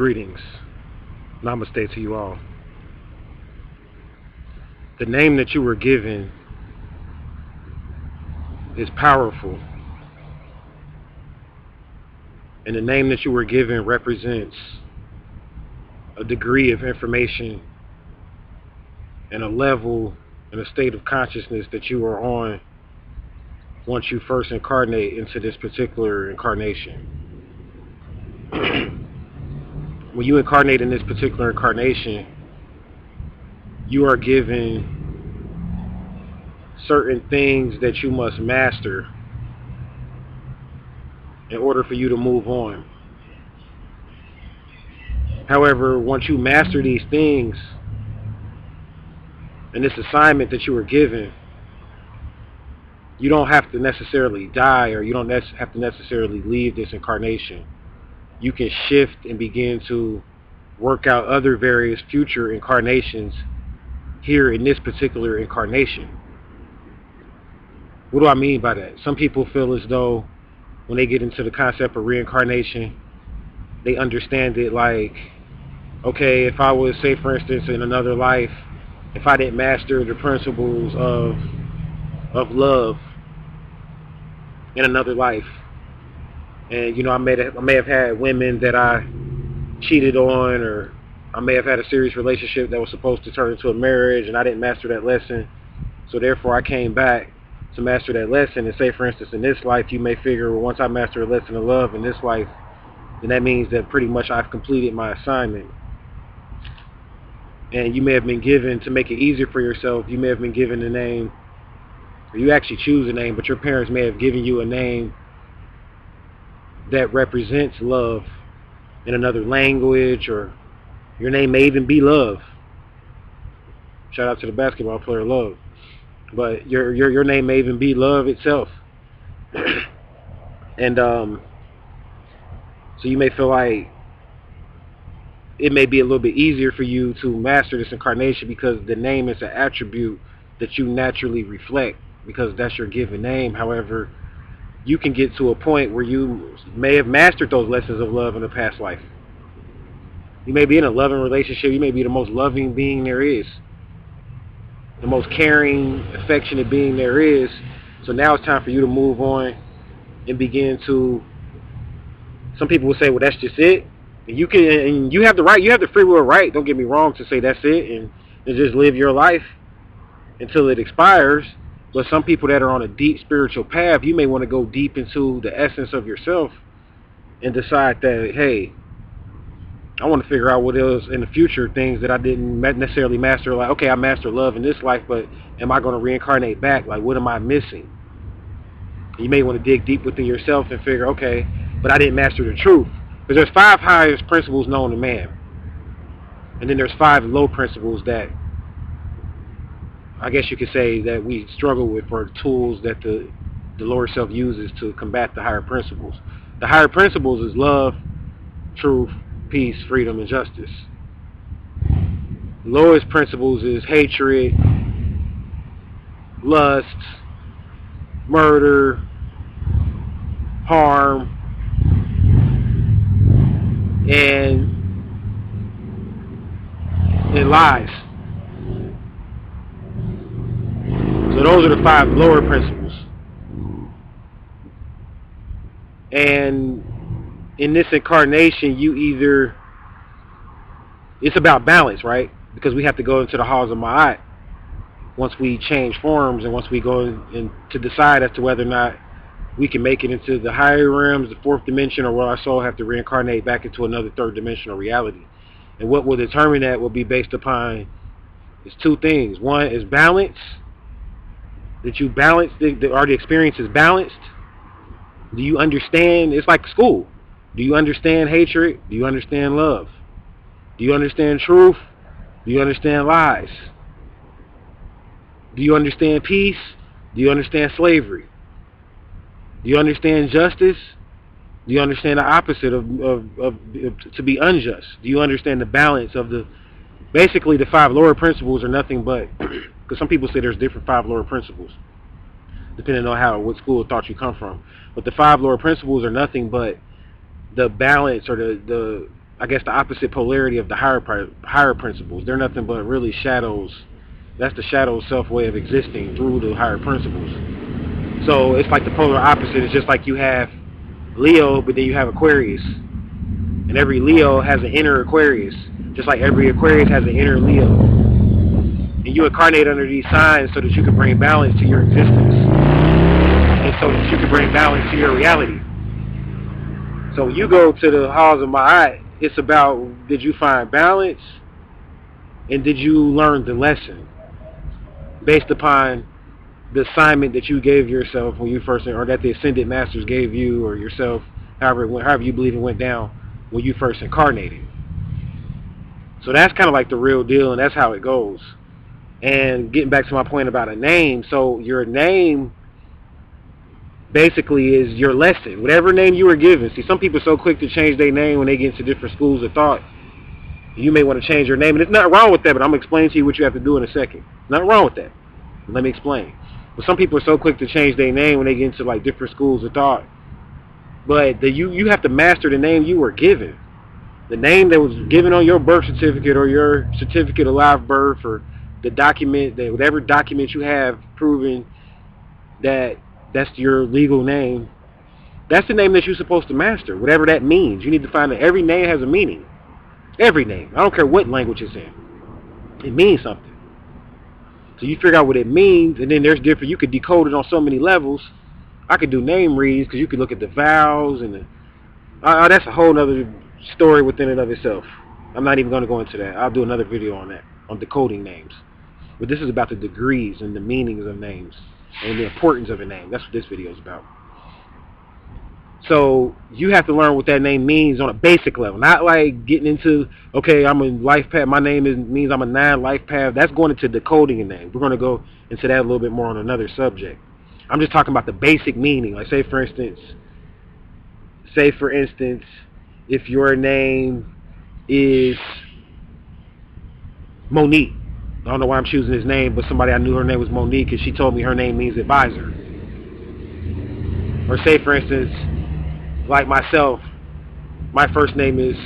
Greetings. Namaste to you all. The name that you were given is powerful. And the name that you were given represents a degree of information and a level and a state of consciousness that you are on once you first incarnate into this particular incarnation. When you incarnate in this particular incarnation, you are given certain things that you must master in order for you to move on. However, once you master these things and this assignment that you were given, you don't have to necessarily die, or you don't have to necessarily leave this incarnation. You can shift and begin to work out other various future incarnations here in this particular incarnation. What do I mean by that? Some people feel as though when they get into the concept of reincarnation, they understand it like, okay, if I was, say for instance, in another life, if I didn't master the principles of love in another life, and I may have had women that I cheated on, or I may have had a serious relationship that was supposed to turn into a marriage, and I didn't master that lesson, so therefore I came back to master that lesson. And say for instance in this life, you may figure, well, once I master a lesson of love in this life, then that means that pretty much I've completed my assignment. And you may have been given, to make it easier for yourself, you may have been given a name, or you actually choose a name, but your parents may have given you a name that represents love in another language, or your name may even be Love. Shout out to the basketball player Love. But your name may even be Love itself. And so you may feel like it may be a little bit easier for you to master this incarnation because the name is an attribute that you naturally reflect, because that's your given name. However, you can get to a point where you may have mastered those lessons of love in a past life. You may be in a loving relationship. You may be the most loving being there is, the most caring, affectionate being there is. So now it's time for you to move on and begin to, some people will say, well, that's just it. And you have the right, you have the free will right, don't get me wrong, to say that's it and just live your life until it expires. But some people that are on a deep spiritual path, you may want to go deep into the essence of yourself and decide that, hey, I want to figure out what is in the future, things that I didn't necessarily master. Like, okay, I mastered love in this life, but am I going to reincarnate back? Like, what am I missing? You may want to dig deep within yourself and figure, okay, but I didn't master the truth. Because there's 5 highest principles known to man. And then there's 5 low principles that I guess you could say that we struggle with, or tools that the lower self uses to combat the higher principles. The higher principles is love, truth, peace, freedom, and justice. The lowest principles is hatred, lust, murder, harm, and lies. So those are the 5 lower principles. And in this incarnation, it's about balance, right? Because we have to go into the halls of Ma'at once we change forms, and once we go in to decide as to whether or not we can make it into the higher realms, the 4th dimension, or will our soul have to reincarnate back into another 3rd dimensional reality. And what will determine that will be based upon is 2 things. One is balance, that you balance, or the experience is balanced. Do you understand? It's like school. Do you understand hatred? Do you understand love? Do you understand truth? Do you understand lies? Do you understand peace? Do you understand slavery? Do you understand justice? Do you understand the opposite of to be unjust? Do you understand the balance of basically the 5 lower principles are nothing but, because some people say there's different 5 lower principles, depending on what school of thought you come from. But the 5 lower principles are nothing but the balance, or the I guess, the opposite polarity of the higher principles. They're nothing but really shadows. That's the shadow self way of existing through the higher principles. So it's like the polar opposite. It's just like you have Leo, but then you have Aquarius. And every Leo has an inner Aquarius, just like every Aquarius has an inner Leo. And you incarnate under these signs so that you can bring balance to your existence, and so that you can bring balance to your reality. So when you go to the halls of Ma'at, it's about, did you find balance, and did you learn the lesson based upon the assignment that you gave yourself when you first, or that the Ascended Masters gave you, or yourself, however you believe it went down when you first incarnated. So that's kind of like the real deal, and that's how it goes. And getting back to my point about a name, so your name basically is your lesson, whatever name you were given. See, some people are so quick to change their name when they get into different schools of thought. You may want to change your name, and there's nothing wrong with that, but I'm going to explain to you what you have to do in a second. Nothing wrong with that. Let me explain. But some people are so quick to change their name when they get into like different schools of thought. But you have to master the name you were given. The name that was given on your birth certificate or your certificate of live birth, or the document, that whatever document you have proving that that's your legal name, that's the name that you're supposed to master, whatever that means. You need to find that every name has a meaning. Every name. I don't care what language it's in. It means something. So you figure out what it means, and then there's different, you could decode it on so many levels. I could do name reads, because you could look at the vowels, and that's a whole other story within and of itself. I'm not even going to go into that. I'll do another video on that, on decoding names. But this is about the degrees and the meanings of names, and the importance of a name. That's what this video is about. So you have to learn what that name means on a basic level, not like getting into, okay, I'm a life path, my name means I'm a 9 life path. That's going into decoding a name. We're going to go into that a little bit more on another subject. I'm just talking about the basic meaning. Like say for instance, if your name is Monique, I don't know why I'm choosing his name, but somebody I knew, her name was Monique, and she told me her name means advisor. Or say for instance, like myself, my first name is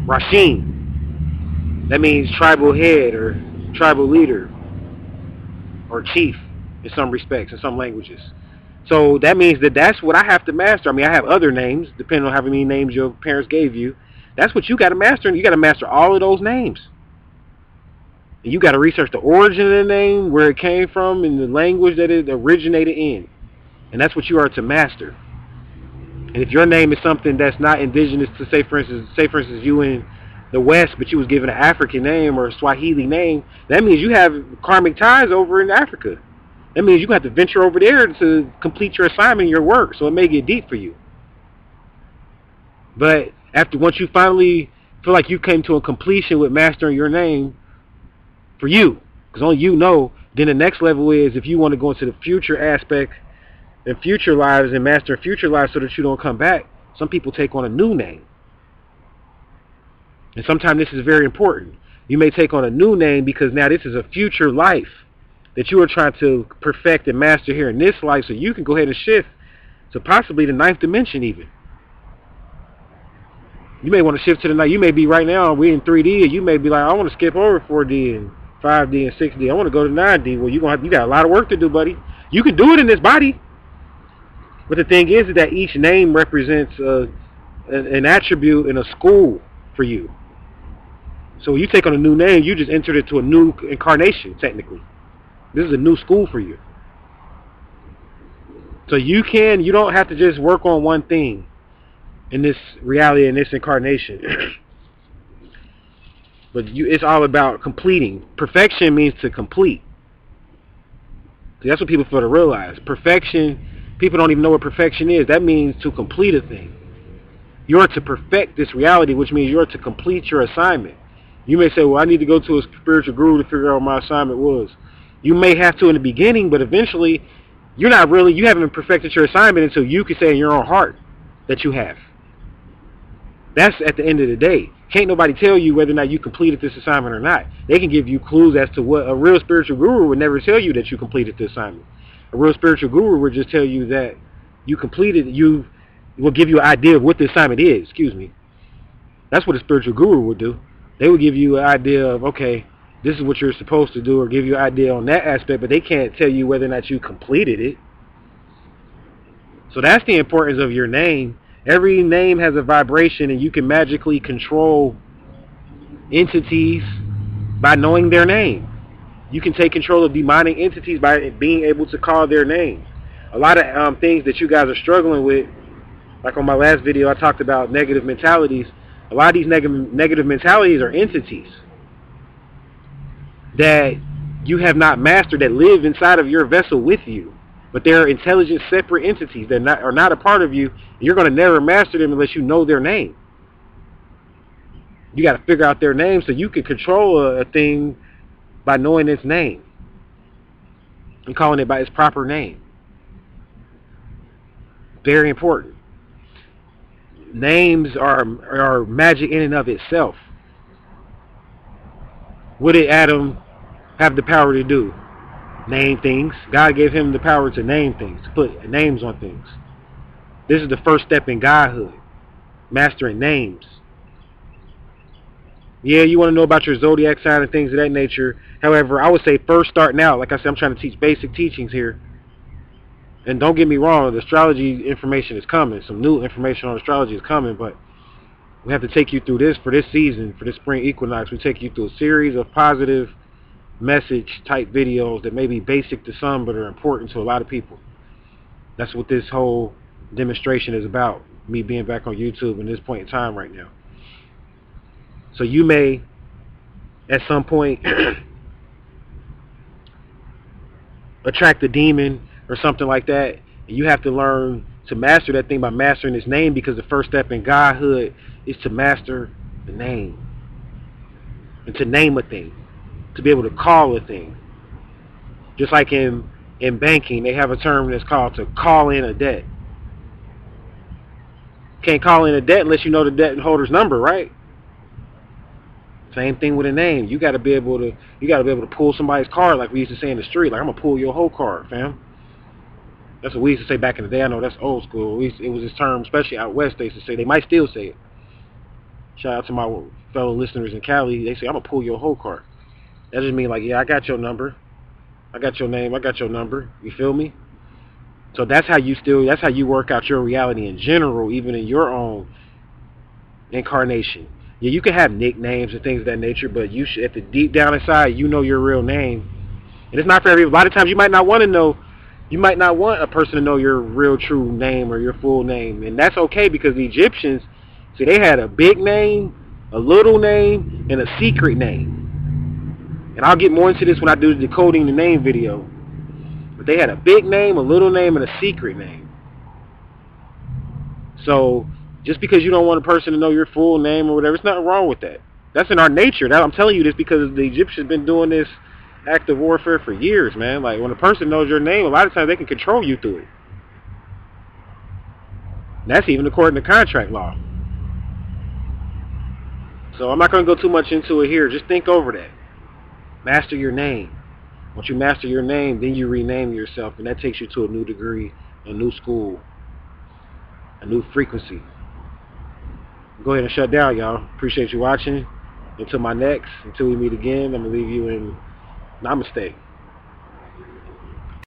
Rasheen. That means tribal head or tribal leader or chief in some respects, in some languages. So that means that that's what I have to master. I mean, I have other names, depending on how many names your parents gave you. That's what you got to master, and you got to master all of those names. And you got to research the origin of the name, where it came from, and the language that it originated in. And that's what you are to master. And if your name is something that's not indigenous to, say for instance you in the West, but you was given an African name or a Swahili name, that means you have karmic ties over in Africa. That means you're going to have to venture over there to complete your assignment, your work, so it may get deep for you. But once you finally feel like you came to a completion with mastering your name for you, because only you know, then the next level is if you want to go into the future aspect and future lives and master future lives so that you don't come back, some people take on a new name. And sometimes this is very important. You may take on a new name because now this is a future life that you are trying to perfect and master here in this life, so you can go ahead and shift to possibly the 9th dimension even. You may want to shift to the 9th. You may be right now, we're in 3D, and you may be like, I want to skip over 4D and 5D and 6D. I want to go to 9D. Well, you got a lot of work to do, buddy. You can do it in this body. But the thing is that each name represents an attribute in a school for you. So when you take on a new name, you just entered into a new incarnation, technically. This is a new school for you. So you don't have to just work on one thing in this reality, in this incarnation. But it's all about completing. Perfection means to complete. See, that's what people fail to realize. Perfection, people don't even know what perfection is. That means to complete a thing. You're to perfect this reality, which means you're to complete your assignment. You may say, well, I need to go to a spiritual guru to figure out what my assignment was. You may have to in the beginning, but eventually you haven't perfected your assignment until you can say in your own heart that you have. That's at the end of the day. Can't nobody tell you whether or not you completed this assignment or not. They can give you clues as to what a real spiritual guru would never tell you that you completed the assignment. A real spiritual guru would just tell you that you completed, will give you an idea of what the assignment is, That's what a spiritual guru would do. They would give you an idea of, okay, this is what you're supposed to do, or give you an idea on that aspect, but they can't tell you whether or not you completed it. So that's the importance of your name. Every name has a vibration, and you can magically control entities by knowing their name. You can take control of demonic entities by being able to call their name. A lot of things that you guys are struggling with, like on my last video, I talked about negative mentalities. A lot of these negative mentalities are entities that you have not mastered, that live inside of your vessel with you. But they're intelligent, separate entities that are not a part of you. You're going to never master them unless you know their name. You got to figure out their name so you can control a thing by knowing its name and calling it by its proper name. Very important. Names are magic in and of itself. What did Adam have the power to do? Name things. God gave him the power to name things, to put names on things. This is the first step in godhood, mastering names. Yeah, you want to know about your zodiac sign and things of that nature. However, I would say first starting out, like I said, I'm trying to teach basic teachings here. And don't get me wrong, the astrology information is coming. Some new information on astrology is coming, but we have to take you through this for this season, for this spring equinox. We take you through a series of positive message type videos that may be basic to some but are important to a lot of people. That's what this whole demonstration is about, me being back on YouTube in this point in time right now. So you may at some point attract a demon or something like that, and you have to learn to master that thing by mastering its name, because the first step in godhood is to master the name and to name a thing, to be able to call a thing. Just like in banking, they have a term that's called to call in a debt. Can't call in a debt unless you know the debt holder's number, right? Same thing with a name. You gotta be able to pull somebody's card, like we used to say in the street. Like, I'm gonna pull your whole card, fam. That's what we used to say back in the day. I know that's old school. It was this term, especially out west, they used to say. They might still say it. Shout out to my fellow listeners in Cali. They say, I'm gonna pull your whole card. That just means like, yeah, I got your number, I got your name, I got your number. You feel me? So that's how you work out your reality in general, even in your own incarnation. Yeah, you can have nicknames and things of that nature, but you should, at the deep down inside, you know your real name. And it's not for everybody. A lot of times you might not want a person to know your real true name or your full name. And that's okay, because the Egyptians, see, they had a big name, a little name, and a secret name. And I'll get more into this when I do the decoding the name video. But they had a big name, a little name, and a secret name. So just because you don't want a person to know your full name or whatever, there's nothing wrong with that. That's in our nature. I'm telling you this because the Egyptians have been doing this act of warfare for years, man. Like, when a person knows your name, a lot of times they can control you through it. And that's even according to contract law. So I'm not going to go too much into it here. Just think over that. Master your name. Once you master your name, then you rename yourself, and that takes you to a new degree, a new school, a new frequency. Go ahead and shut down, y'all. Appreciate you watching. Until we meet again, I'm going to leave you in Namaste.